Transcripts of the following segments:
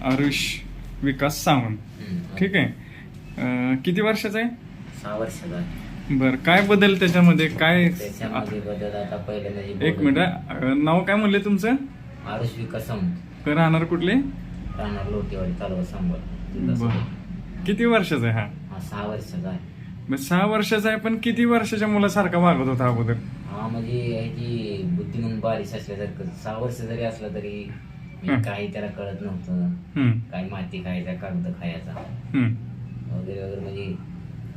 आरुष विकास सावंत. ठीक आहे. किती वर्षाचा आहे? 6 वर्षाचा आहे. बर, काय बदल त्याच्यामध्ये? काय त्याच्यामध्ये बदल आता पहिले म्हणजे एक मिनिट, नाव काय म्हणले तुमचं? आरुष विकास सावंत, राहणार कुठले? राहणार लोटेवाडी, तालुका सांगोला. बर, किती वर्षाचा आहे हा? हा 6 वर्षाचा आहे. मग 6 वर्षाचा आहे, पण किती वर्षाच्या मुलासारखा वागत होता अगोदर? हा म्हणजे ह्याची बुद्धी म्हणून बारीश असल्यासारखं. 6 वर्ष जरी असला तरी काही त्याला कळत नव्हतं. काय माती खायचा, कागद खायचा वगैरे वगैरे, म्हणजे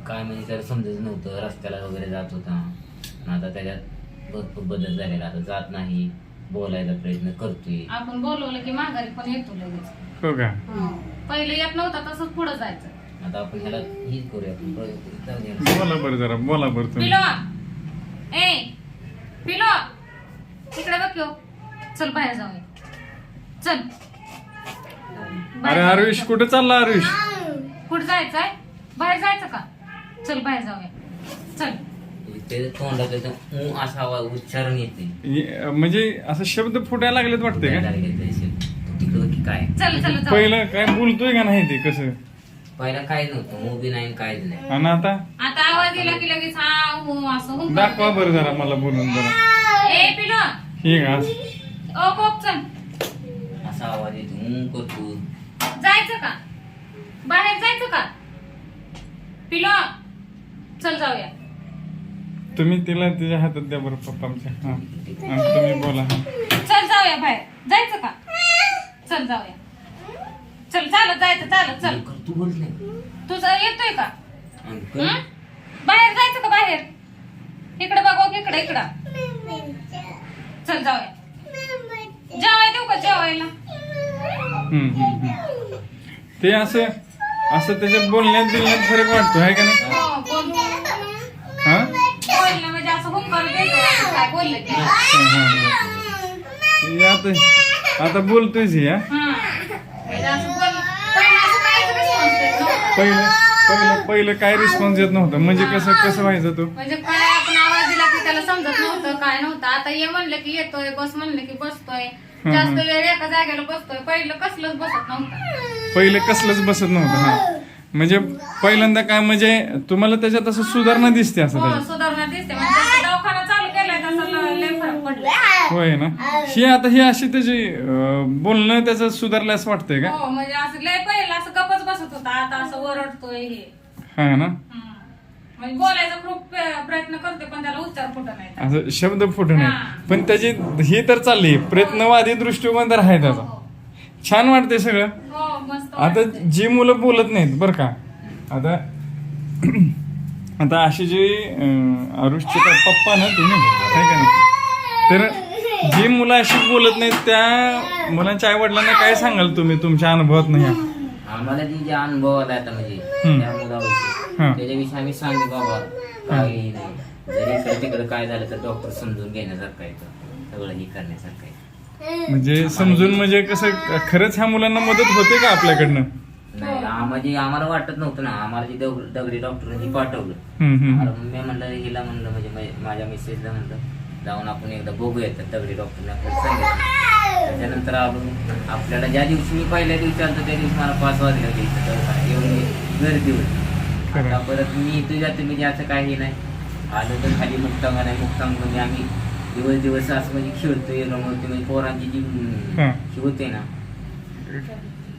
काय म्हणजे त्याला समजत नव्हतं. रस्त्याला वगैरे जात होता. आता त्याच्यात भरपूर बदल झालेला. आता जात नाही, बोलायचा प्रयत्न करतोय. आपण बोलवलं की माघारी पण येतो लगेच. हो का? पहिले येत नव्हता, तसंच पुढे जायचं. आता आपण ह्याला हीच करूया, आपण जाऊया. बोला बरं, जरा बोला बरं तुम्ही. पिलो, ए पिलो, इकडे बघ यो. चल बाहेर जाऊया. चल. अरे आरुष, कुठं चालला आरुष? कुठं जायचंय? बाहेर जायचं का? चल बाहेर जाऊया. चल. ते तोंडात त्याचं असा आवाज उच्चारण येते, म्हणजे असं शब्द फुटायला लागलेत वाटते का? तिकडं की काय चल चल जाऊ. पहिलं काय बोलतोय का नाही ते? कसं पहिला काय नव्हतं, मूवी नाही काहीच नाही. आणि आता आता आवाज दिला की लगेच हा हो असं हो. दाखवा बरं जरा मला बोलून जरा. ए पिलो, हे का? ओ कोक, चल. असा आवाज येतो, करतो. जायचं का? बाहेर जायचं का? पिलो, चल जाऊया. तुम्ही तिला तिच्या हातात द्या बरं पप्पांच्या. हा, आणि तुम्ही बोला. हा, चल जाऊया बाहेर. जायचं का? चल जाऊया. चल, चालत जायचं, चालत. चल. तू बोल नाही. तुझा येतोय का? अंकल, हं? बाहेर जायचं का? बाहेर इकडे बघू, इकडे इकडं. चल जाऊया. जेवाय देऊ का? जेवायला. ते असं असं त्याच्या बोलण्यात दिलण्यात फरक वाटतो आहे का नाही? हो, बोलू. हा, बोलणं म्हणजे असं हुंकार देतो. काय बोललं की? हे आता बोलतोयच ही. हा, म्हणजे असं बोल. पहिलं असं काहीच response देत नव्हतं. पहिलं काय रिस्पॉन्स येत नव्हतं. म्हणजे कसं व्हायचं तो? म्हणजे काय आपण आवाज दिला की त्याला समजत नव्हतं, काय नव्हतं. आता ये म्हणलं की येतोय, बस म्हणलं की बसतोय. जास्त वेळ एका जागेला बसतोय. पहिलं कसलंच बसत नव्हतं. पहिले कसलंच बसत नव्हतं. हा, म्हणजे पहिल्यांदा काय, म्हणजे तुम्हाला त्याच्यात असं सुधारणा दिसते असं हो, त्याच्यात? सुधारणा दिसते. म्हणजे जसं दवाखाना चालू केलाय तसं लय फरक पडला. होय ना. ही अशी त्याची बोलणं त्याचं सुधारलं असं वाटतंय का? हो, म्हणजे असं लय पहिलं असं गपच बसत होता. आता असं ओरडतोय हे. हा ना. म्हणजे बोलायचा खूप प्रयत्न करतोय, पण त्याला उच्चार फुटत नाही. असं शब्द फुटू नये. हा. पण त्याची ही तर चालली, प्रयत्नवादी दृष्टिकोन तर आहे त्याचा. छान वाटते सगळं. हो, मस्त आता वाटतंय. जी मुलं बोलत नाहीत बरं का, आता अशी जी आरुषचे पप्पा ना तुम्ही, आहे का नाही? तर जी मुलं अशी बोलत नाहीत त्या मुलांच्या आई वडिलांना काय सांगाल तुम्ही तुमच्या अनुभवात नाही? आम्हाला जे अनुभव आला आता म्हणजे त्या मुलाविषयी, त्याच्याविषयी आम्ही सांगू बाबा काही नाही. जरी इकडे तिकडे काय झालं तर डॉक्टर समजून घेण्यासारखं आहे, सगळं हे करण्यासारखं आहे. म्हणजे समजून म्हणजे कसं, खरंच ह्या मुलांना मदत होते का आपल्याकडनं? नाही, म्हणजे आम्हाला वाटत नव्हतं ना. आम्हाला जे दगडी डॉक्टरांनी पाठवलं, मी म्हणलं हिला म्हणलं, म्हणजे माझ्या मिसेसला म्हणलं जाऊन आपण एकदा बघूया. तर दगडी डॉक्टरने आपल्याला सांगितलं. त्याच्यानंतर आपल्याला ज्या दिवशी मी पहिल्या दिवशी आलो त्या दिवशी मला 5 वाजले होते. एवढी गर्दी होती. आता परत मी इथे जाते, म्हणजे असं काही नाही. आलो तर खाली मुक्तांगण आहे, मुक्तांगण आम्ही दिवस असं म्हणजे खेळतोय, रमवतोय. म्हणजे पोरांची जी ही होते ना,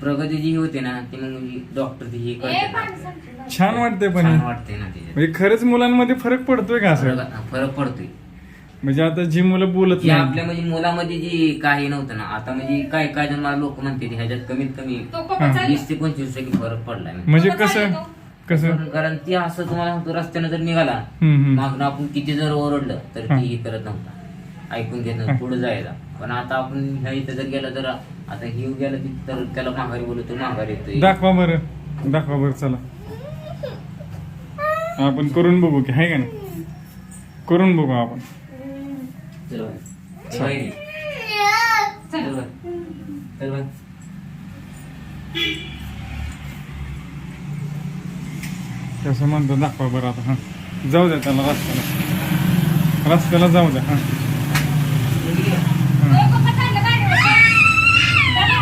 प्रगती जी होते ना, ती मग म्हणजे डॉक्टर ही करते. छान वाटते. पण छान वाटते ना त्याच्यात. म्हणजे खरंच मुलांमध्ये फरक पडतोय का असं? फरक पडतोय. म्हणजे आता जी मुलं बोलत जी नाही, आपल्या म्हणजे मुलामध्ये जी काही नव्हतं ना, आता म्हणजे काय जण मला लोक म्हणते ह्याच्यात कमीत कमी तो खूपच झाली. 20 ते 25% फरक पडलाय. म्हणजे कसं कारण ती असं तुम्हाला सांगतो, रस्त्यानं जर निघाला मागणं आपण किती जर ओरडलं तर ती हे करत नव्हता, ऐकून घेत नव्हतं, पुढे जायला. पण आता आपण ह्या इथं जर गेलं तर आता हिव गेलं की तर त्याला माघारी बोलतो, माघारी येतोय. दाखवा बरं चला, आपण करून बघू की, आहे का नाही? करून बघू आपण. चल कसं म्हणतो दाखवा बरं आता. हा, जाऊ द्या त्याला रस्त्याला जाऊ द्या. हा, तो पप्पा चालला गाडीवर. चला,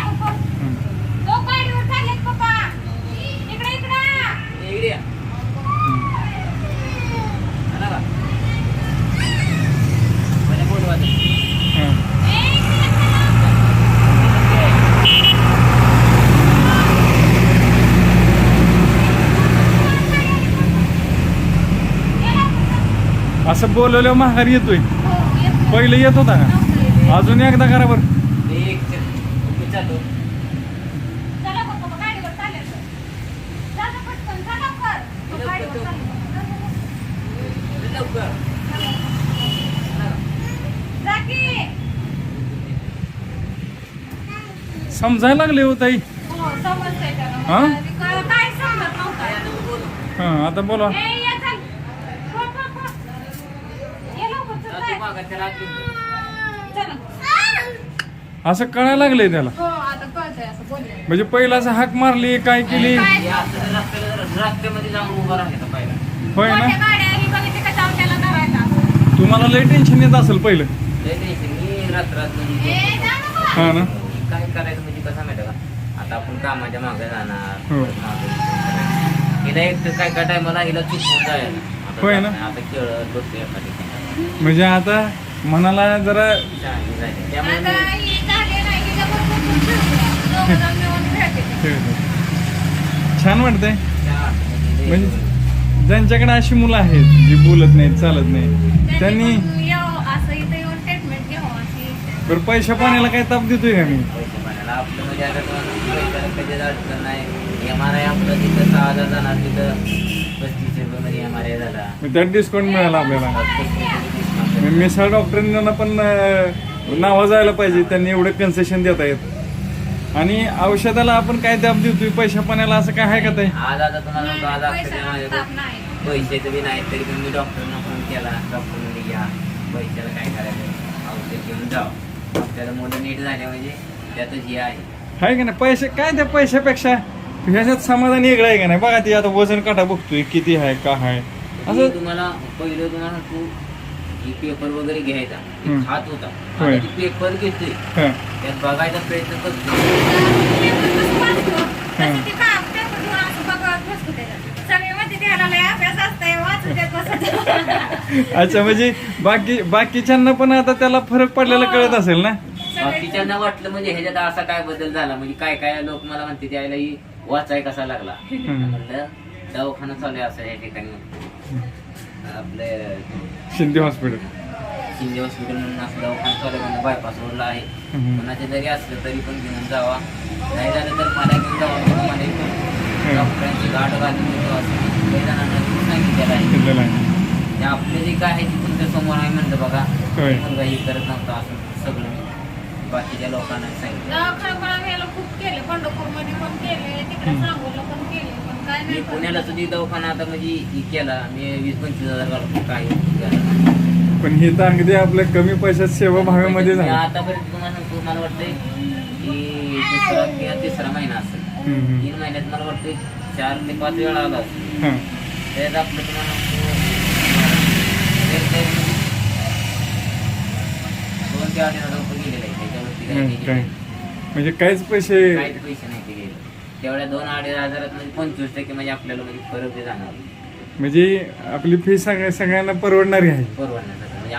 तो काय असं बोलवल्यावर माघारी येतोय. हो, येत पहिलं येत होता का? नव्हतं. अजून एकदा करा बरं. मी चालतो. चला बाबा, गाडीवर चालायचं. जा ना पटकन, जा लवकर. तो गाडीवर चालला. लवकर. जा की. समजायला लागले हो ताई. हो, समजतंय त्याला. हा? काय समजत नव्हतं. हा आता बोला. ए, ये चल. हो, हो, हो. ये लवकर, चल, तू जाय. मागं त्याला आत घेऊन जा. चला. असं कळायला लागलंय त्याला. हो, आता कळतंय असं बोलले. म्हणजे पहिला असं हाक मारली काय केली. काय? हे असं रस्त्यामध्ये जाऊन उभा राहायचं पहिला. होय ना. मोठ्या गाड्या ही बघितली का जाऊन त्याला धरायचा. तुम्हाला लय टेन्शन येत असेल पहिलं. लय टेन्शन. मी रात्रात म्हणजे ए, जा नको. हा ना. काय करायचं म्हणजे कसं माहिती का, आता आपण कामाच्या मागे जाणार, हो. मागे हिला एक काय काय टायमाला हिला चुकून जायला आता होय जात ना. नाही. आता खेळत बसतो एका ठिकाणी. म्हणजे आता मनाला जरा शहाणी झाली. त्यामुळे आता मी- ही झाली नाही, हिच्या बरोबर पण खेळूया. दोघं जण मिळून खेळते. छान वाटतंय. त्या- म्हणजे ज्यांच्याकडे अशी मुलं आहेत जी बोलत नाहीत चालत नाही त्यांनी पण यावं, असं इथं येऊन ट्रीटमेंट घ्यावं अशी. बरं पैशा पाण्याला काय ताप देतोय का मी. पैसे पाण्याला आपलं म्हणजे आता पैशाला कधी अडचण नाही. MRI आपलं तिथं 6,000 जाणार, तिथं 35 रुपये मध्ये MRI झाला. मग त्यात डिस्काउंट मिळाला आपल्याला. 35 रुपये. मिसळ डॉक्टरांना पण नावा जायला पाहिजे. त्यांनी एवढे कन्सेशन देत आहेत. आणि औषधाला आपण काय दाब देतोय पैशा पाण्याला असं काय आहे का ताई. आज आता तुम्हाला म्हणतो, आज अक्षरशः पैशाला माझ्याकडे ताप नाही. पैशाचं बी नाही, तरी पण मी डॉक्टरना फोन केला. डॉक्टरने घ्या, पैशाला काय करायचं, औषध घेऊन जावं. आपल्याला मुलं नीट झाले म्हणजे त्यातच हे आहे. आहे का नाही. पैसे काय त्या पैशापेक्षा ह्याच्यात समाधान वेगळं आहे का नाही. बघा ती आता वजन काटा बघतोय किती आहे का आहे असं असं. तुम्हाला पहिलं तुम्हाला तू ही पेपर वगैरे घ्यायचा, हम्म. खात होता. होय. आता ती पेपर घेतोय, हा. त्यात बघायचा प्रयत्न करतो. पेपर कसं वाचतो? तसं ते काम पेपर घेऊन असं बघत बसतो त्याच्यात. सगळे म्हणते त्याला लय अभ्यास असतंय, वाचू देत बसत. अच्छा म्हणजे बाकीच्यांना पण आता त्याला फरक पडलेला कळत असेल ना. बाकीच्यांना वाटलं म्हणजे ह्याच्यात असा काय बदल झाला, म्हणजे काय काय लोक मला म्हणते त्याला ही वाचाय कसा लागला. म्हणलं दवाखाना चालू आहे असं या ठिकाणी आपले शिंदे हॉस्पिटल. शिंदे हॉस्पिटल म्हणून असं दवाखाना चालू आहे, म्हणलं बायपास रोडला आहे. कोणाचे जरी असलं तरी पण घेऊन जावा, नाही झालं तर मला घेऊन जावा. मला इथून डॉक्टरांची गाठ घालून देतो असं काही जणांना सांगितलेलं आहे. शिंदेला आहे. ते आपलं जे काय आहे ते तुमच्या समोर आहे म्हणलं बघा. होय. मुलगा हे करत नव्हता असं सगळं मी बाकीच्या लोकांना सांगितलं. दवाखाना याला खूप केले, पंढरपूरमध्ये पण केले, तिकडे सांगोला पण केले, पण काय मी नाही पुण्याला फरक. सुद्धा दवाखाना आता म्हणजे हे केला मी 20-25 हजार घालतो काही झालं. पण हे तर अगदी आपल्या कमी पैशात सेवा भाव्यामध्ये मी झालं. आतापर्यंत तुम्हाला सांगतो, मला वाटतंय की दुसरा किंवा तिसरा महिना असेल. 3 महिन्यात मला वाटतंय 4 ते 5 वेळा आला असेल. हा. त्यात आपलं तुम्हाला सांगतो 2 ते 8 हजार रुपये गेलेले आहे. त्याच्यावरती काही काय गेलेलं म्हणजे काहीच पैसे. काहीच पैसे नाही ते गेले. तेवढ्या 2-2.5 हजारात म्हणजे 25% म्हणजे आपल्याला म्हणजे फरक जाणार म्हणजे आपली फी सगळ्यांना परवडणारी आहे. परवडण्यासाठी. म्हणजे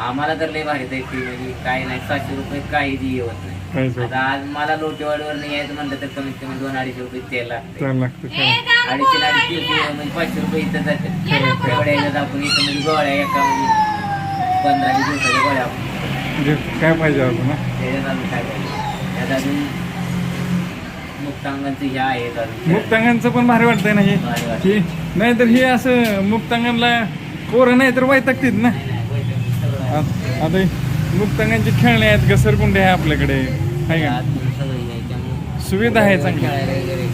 आम्हाला तर लय भारी जाईल फी, म्हणजे काय नाही 700 रुपये काही येत नाही. काहीच होत आता आज मला लोटेवाडीवर नाही यायचं म्हणलं तर कमीत कमी 200-250 रुपये तेल लागते. चाल लागतं ए, काय. जा ना 250-250 बोलायला. म्हणजे 500 रुपये इथं जातात. ये ना तेवढ्या ह्याच्यात आपण इथं म्हणजे गोळ्या एका म्हणजे 15-20 दिवसाच्या गोळ्या आपण म्हणजे काय पाहिजे आपण ना. त्याच्यात अजून काय पाहिजे. त्यात अजून मुक्तांगणचं हे आहेत अजून. मुक्तांगणचं पण भारी वाटतंय ना हे. भारी वाटतं. की नाहीतर हे असं मुक्तांगणला पोरं नाही तर वैतागतील ना. नाही, नाही, पैसे सगळं आहे. आता मुक्तांगणची खेळणे आहेत, घसरकुंडे आहे आपल्याकडे आहे का. आत सगळं आहे. त्यामुळे सुविधा आहे चांगली. खेळायला वगैरे